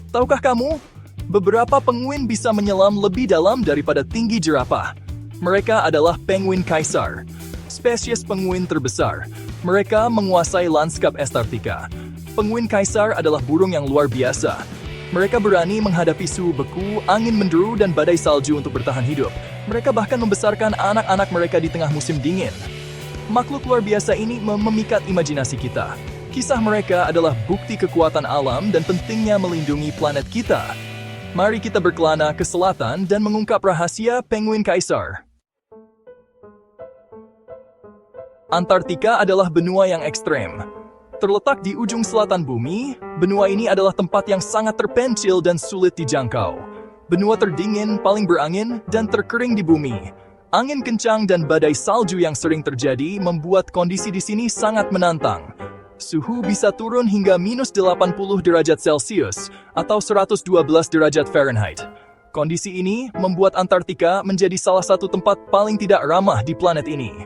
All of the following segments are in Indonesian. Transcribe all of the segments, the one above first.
Tahukah kamu, beberapa penguin bisa menyelam lebih dalam daripada tinggi jerapah. Mereka adalah penguin kaisar, spesies penguin terbesar. Mereka menguasai lanskap Antartika. Penguin kaisar adalah burung yang luar biasa. Mereka berani menghadapi suhu beku, angin menderu, dan badai salju untuk bertahan hidup. Mereka bahkan membesarkan anak-anak mereka di tengah musim dingin. Makhluk luar biasa ini memikat imajinasi kita. Kisah mereka adalah bukti kekuatan alam dan pentingnya melindungi planet kita. Mari kita berkelana ke selatan dan mengungkap rahasia penguin kaisar. Antartika adalah benua yang ekstrem. Terletak di ujung selatan bumi, benua ini adalah tempat yang sangat terpencil dan sulit dijangkau. Benua terdingin, paling berangin, dan terkering di bumi. Angin kencang dan badai salju yang sering terjadi membuat kondisi di sini sangat menantang. Suhu bisa turun hingga minus 80 derajat Celcius atau 112 derajat Fahrenheit. Kondisi ini membuat Antartika menjadi salah satu tempat paling tidak ramah di planet ini.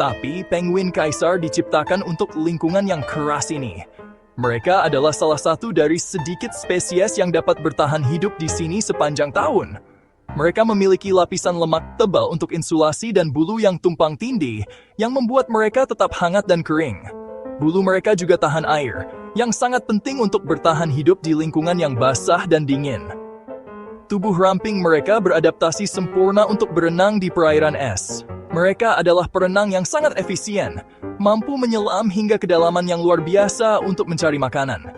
Tapi penguin kaisar diciptakan untuk lingkungan yang keras ini. Mereka adalah salah satu dari sedikit spesies yang dapat bertahan hidup di sini sepanjang tahun. Mereka memiliki lapisan lemak tebal untuk insulasi dan bulu yang tumpang tindih yang membuat mereka tetap hangat dan kering. Bulu mereka juga tahan air, yang sangat penting untuk bertahan hidup di lingkungan yang basah dan dingin. Tubuh ramping mereka beradaptasi sempurna untuk berenang di perairan es. Mereka adalah perenang yang sangat efisien, mampu menyelam hingga kedalaman yang luar biasa untuk mencari makanan.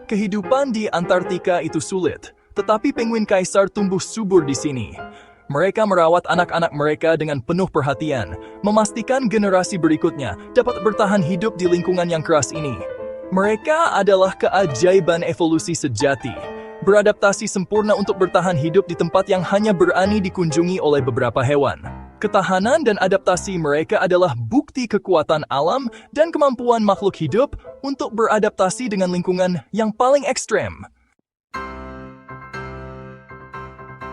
Kehidupan di Antartika itu sulit, tetapi penguin kaisar tumbuh subur di sini. Mereka merawat anak-anak mereka dengan penuh perhatian, memastikan generasi berikutnya dapat bertahan hidup di lingkungan yang keras ini. Mereka adalah keajaiban evolusi sejati, beradaptasi sempurna untuk bertahan hidup di tempat yang hanya berani dikunjungi oleh beberapa hewan. Ketahanan dan adaptasi mereka adalah bukti kekuatan alam dan kemampuan makhluk hidup untuk beradaptasi dengan lingkungan yang paling ekstrem.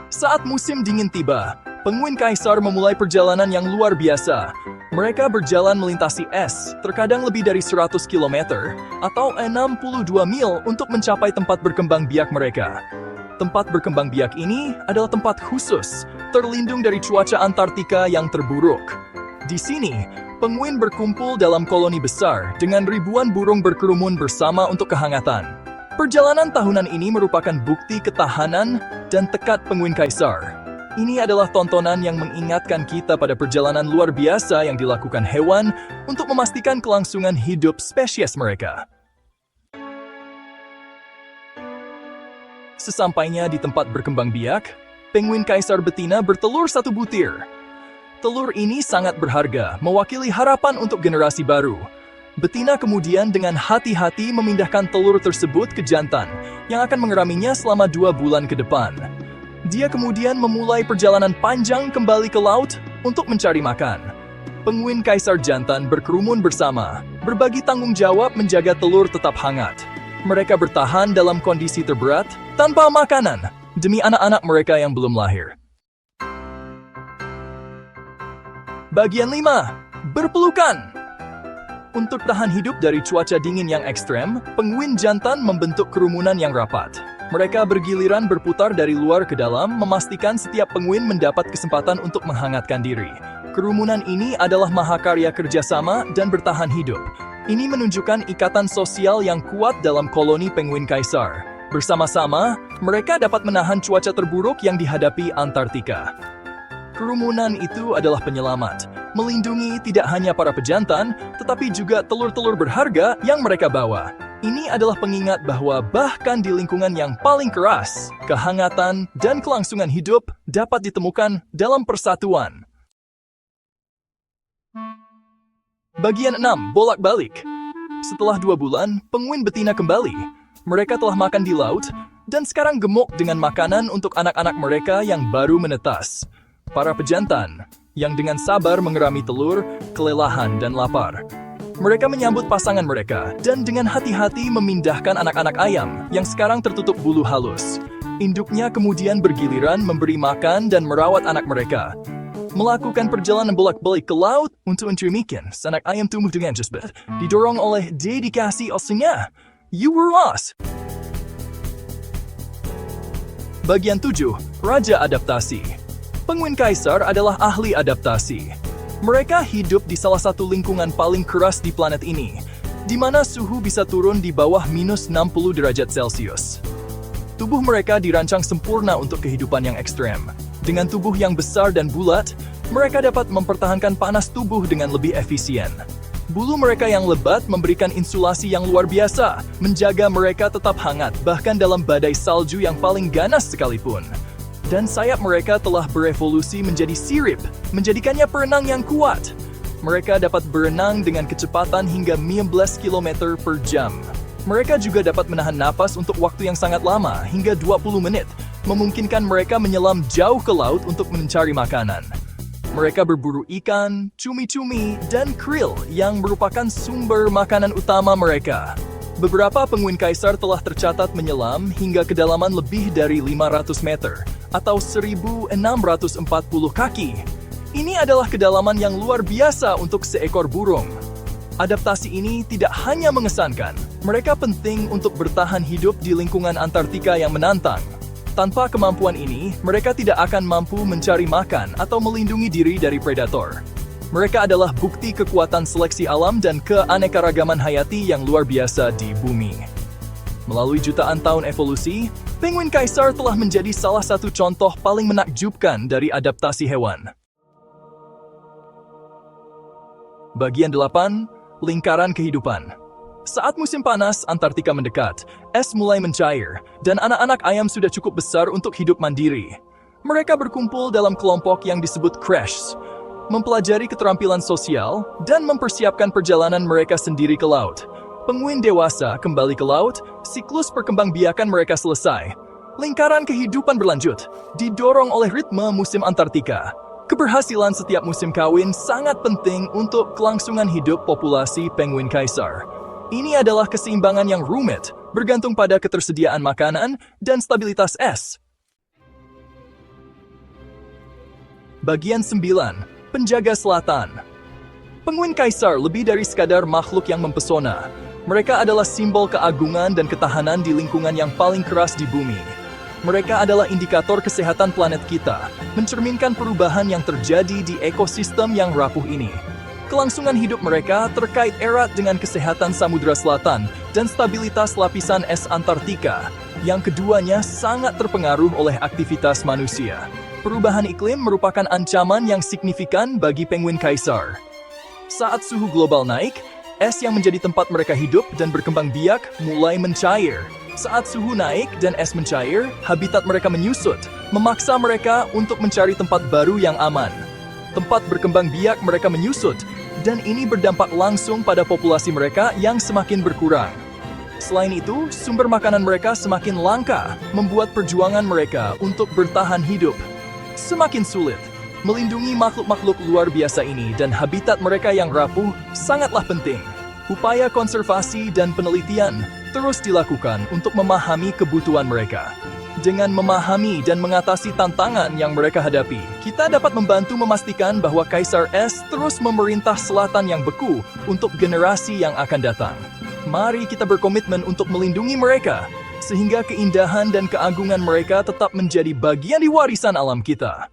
Saat musim dingin tiba, penguin kaisar memulai perjalanan yang luar biasa. Mereka berjalan melintasi es, terkadang lebih dari 100 km atau 62 mil untuk mencapai tempat berkembang biak mereka. Tempat berkembang biak ini adalah tempat khusus, terlindung dari cuaca Antartika yang terburuk. Di sini, penguin berkumpul dalam koloni besar dengan ribuan burung berkerumun bersama untuk kehangatan. Perjalanan tahunan ini merupakan bukti ketahanan dan tekad penguin kaisar. Ini adalah tontonan yang mengingatkan kita pada perjalanan luar biasa yang dilakukan hewan untuk memastikan kelangsungan hidup spesies mereka. Sesampainya di tempat berkembang biak, penguin kaisar betina bertelur satu butir. Telur ini sangat berharga, mewakili harapan untuk generasi baru. Betina kemudian dengan hati-hati memindahkan telur tersebut ke jantan yang akan mengeraminya selama 2 bulan ke depan. Dia kemudian memulai perjalanan panjang kembali ke laut untuk mencari makan. Penguin kaisar jantan berkerumun bersama, berbagi tanggung jawab menjaga telur tetap hangat. Mereka bertahan dalam kondisi terberat tanpa makanan demi anak-anak mereka yang belum lahir. Bagian 5. Berpelukan. Untuk tahan hidup dari cuaca dingin yang ekstrem, penguin jantan membentuk kerumunan yang rapat. Mereka bergiliran berputar dari luar ke dalam, memastikan setiap penguin mendapat kesempatan untuk menghangatkan diri. Kerumunan ini adalah mahakarya kerjasama dan bertahan hidup. Ini menunjukkan ikatan sosial yang kuat dalam koloni penguin kaisar. Bersama-sama, mereka dapat menahan cuaca terburuk yang dihadapi Antartika. Kerumunan itu adalah penyelamat, melindungi tidak hanya para pejantan, tetapi juga telur-telur berharga yang mereka bawa. Ini adalah pengingat bahwa bahkan di lingkungan yang paling keras, kehangatan dan kelangsungan hidup dapat ditemukan dalam persatuan. Bagian 6. Bolak-balik. Setelah 2 bulan, penguin betina kembali. Mereka telah makan di laut, dan sekarang gemuk dengan makanan untuk anak-anak mereka yang baru menetas. Para pejantan, yang dengan sabar mengerami telur, kelelahan dan lapar. Mereka menyambut pasangan mereka, dan dengan hati-hati memindahkan anak-anak ayam yang sekarang tertutup bulu halus. Induknya kemudian bergiliran memberi makan dan merawat anak mereka. Melakukan perjalanan bolak-balik ke laut untuk mencuri ikan, anak ayam tumbuh dengan cepat, didorong oleh dedikasi aslinya. You were lost. Bagian 7. Raja Adaptasi. Penguin kaisar adalah ahli adaptasi. Mereka hidup di salah satu lingkungan paling keras di planet ini, di mana suhu bisa turun di bawah minus 60 derajat Celcius. Tubuh mereka dirancang sempurna untuk kehidupan yang ekstrem. Dengan tubuh yang besar dan bulat, mereka dapat mempertahankan panas tubuh dengan lebih efisien. Bulu mereka yang lebat memberikan insulasi yang luar biasa, menjaga mereka tetap hangat bahkan dalam badai salju yang paling ganas sekalipun. Dan sayap mereka telah berevolusi menjadi sirip, menjadikannya perenang yang kuat. Mereka dapat berenang dengan kecepatan hingga 15 km per jam. Mereka juga dapat menahan napas untuk waktu yang sangat lama, hingga 20 menit, memungkinkan mereka menyelam jauh ke laut untuk mencari makanan. Mereka berburu ikan, cumi-cumi, dan krill yang merupakan sumber makanan utama mereka. Beberapa penguin kaisar telah tercatat menyelam hingga kedalaman lebih dari 500 meter, atau 1.640 kaki. Ini adalah kedalaman yang luar biasa untuk seekor burung. Adaptasi ini tidak hanya mengesankan, mereka penting untuk bertahan hidup di lingkungan Antartika yang menantang. Tanpa kemampuan ini, mereka tidak akan mampu mencari makan atau melindungi diri dari predator. Mereka adalah bukti kekuatan seleksi alam dan keanekaragaman hayati yang luar biasa di bumi. Melalui jutaan tahun evolusi, penguin kaisar telah menjadi salah satu contoh paling menakjubkan dari adaptasi hewan. Bagian 8. Lingkaran kehidupan. Saat musim panas Antartika mendekat, es mulai mencair, dan anak-anak ayam sudah cukup besar untuk hidup mandiri. Mereka berkumpul dalam kelompok yang disebut creches, mempelajari keterampilan sosial, dan mempersiapkan perjalanan mereka sendiri ke laut. Penguin dewasa kembali ke laut, siklus perkembangbiakan mereka selesai. Lingkaran kehidupan berlanjut, didorong oleh ritme musim Antartika. Keberhasilan setiap musim kawin sangat penting untuk kelangsungan hidup populasi penguin kaisar. Ini adalah keseimbangan yang rumit, bergantung pada ketersediaan makanan dan stabilitas es. Bagian 9. Penjaga Selatan. Penguin kaisar lebih dari sekadar makhluk yang mempesona. Mereka adalah simbol keagungan dan ketahanan di lingkungan yang paling keras di bumi. Mereka adalah indikator kesehatan planet kita, mencerminkan perubahan yang terjadi di ekosistem yang rapuh ini. Kelangsungan hidup mereka terkait erat dengan kesehatan Samudra Selatan dan stabilitas lapisan es Antartika, yang keduanya sangat terpengaruh oleh aktivitas manusia. Perubahan iklim merupakan ancaman yang signifikan bagi penguin kaisar. Saat suhu global naik, es yang menjadi tempat mereka hidup dan berkembang biak mulai mencair. Saat suhu naik dan es mencair, habitat mereka menyusut, memaksa mereka untuk mencari tempat baru yang aman. Tempat berkembang biak mereka menyusut, dan ini berdampak langsung pada populasi mereka yang semakin berkurang. Selain itu, sumber makanan mereka semakin langka, membuat perjuangan mereka untuk bertahan hidup semakin sulit. Melindungi makhluk-makhluk luar biasa ini dan habitat mereka yang rapuh sangatlah penting. Upaya konservasi dan penelitian terus dilakukan untuk memahami kebutuhan mereka. Dengan memahami dan mengatasi tantangan yang mereka hadapi, kita dapat membantu memastikan bahwa Kaisar Es terus memerintah selatan yang beku untuk generasi yang akan datang. Mari kita berkomitmen untuk melindungi mereka, sehingga keindahan dan keagungan mereka tetap menjadi bagian di warisan alam kita.